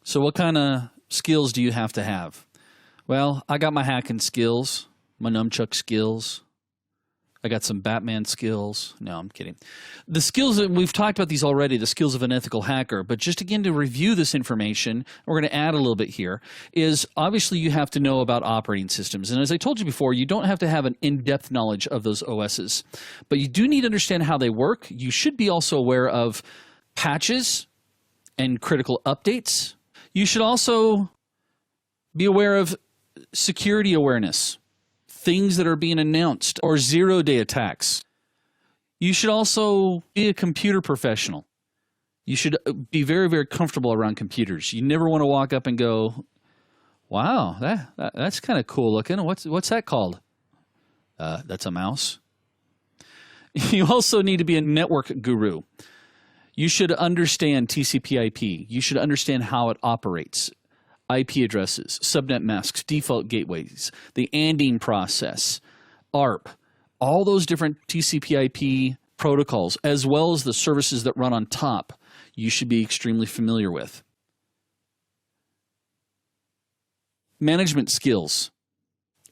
So what kind of skills do you have to have? Well, I got my hacking skills, my nunchuck skills. I got some Batman skills. No, I'm kidding. The skills that we've talked about these already, the skills of an ethical hacker, but just again to review this information, we're going to add a little bit here, is obviously you have to know about operating systems. And as I told you before, you don't have to have an in-depth knowledge of those OSs, but you do need to understand how they work. You should be also aware of patches and critical updates. You should also be aware of security awareness, things that are being announced, or zero-day attacks. You should also be a computer professional. You should be very, very comfortable around computers. You never want to walk up and go, wow, that's kind of cool looking. What's that called? That's a mouse. You also need to be a network guru. You should understand TCP/IP. You should understand how it operates. IP addresses, subnet masks, default gateways, the ANDing process, ARP, all those different TCP/IP protocols, as well as the services that run on top, you should be extremely familiar with. Management skills.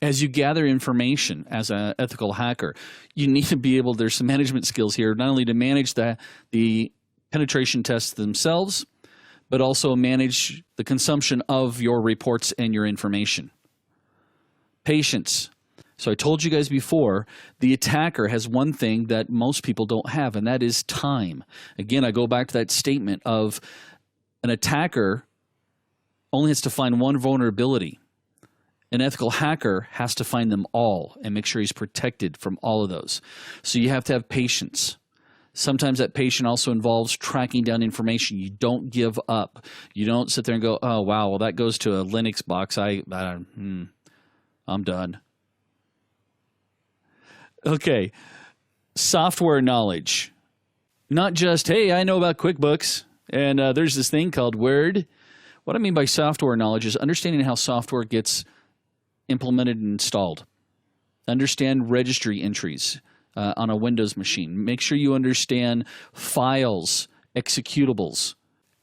As you gather information as an ethical hacker, you need to be able, there's some management skills here, not only to manage the penetration tests themselves, but also manage the consumption of your reports and your information. Patience. So I told you guys before, the attacker has one thing that most people don't have, and that is time. Again, I go back to that statement of an attacker only has to find one vulnerability. An ethical hacker has to find them all and make sure he's protected from all of those. So you have to have patience. Sometimes that patience also involves tracking down information. You don't give up. You don't sit there and go, oh, wow, well, that goes to a Linux box. I'm done. Okay, software knowledge. Not just, hey, I know about QuickBooks, and there's this thing called Word. What I mean by software knowledge is understanding how software gets implemented and installed. Understand registry entries on a Windows machine. Make sure you understand files, executables.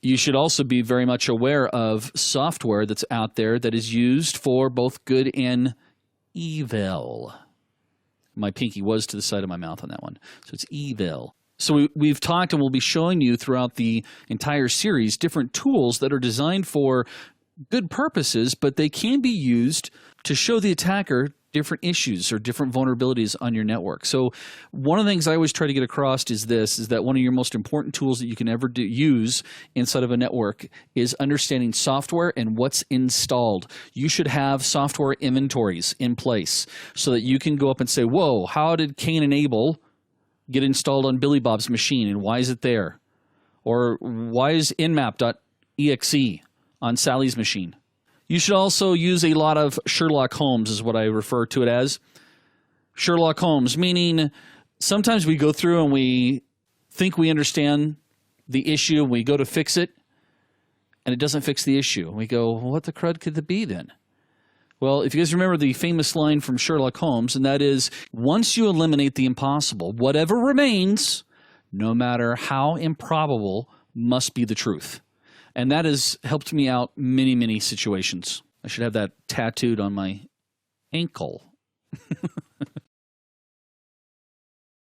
You should also be very much aware of software that's out there that is used for both good and evil. My pinky was to the side of my mouth on that one. So it's evil. So we've talked and we'll be showing you throughout the entire series different tools that are designed for good purposes, but they can be used to show the attacker different issues or different vulnerabilities on your network. So one of the things I always try to get across is that one of your most important tools that you can ever use inside of a network is understanding software and what's installed. You should have software inventories in place so that you can go up and say, whoa, how did Cain and Abel get installed on Billy Bob's machine and why is it there? Or why is nmap.exe on Sally's machine? You should also use a lot of Sherlock Holmes is what I refer to it as. Sherlock Holmes, meaning sometimes we go through and we think we understand the issue and we go to fix it and it doesn't fix the issue. And we go, well, what the crud could it be then? Well, if you guys remember the famous line from Sherlock Holmes, and that is, once you eliminate the impossible, whatever remains, no matter how improbable, must be the truth. And that has helped me out many, many situations. I should have that tattooed on my ankle.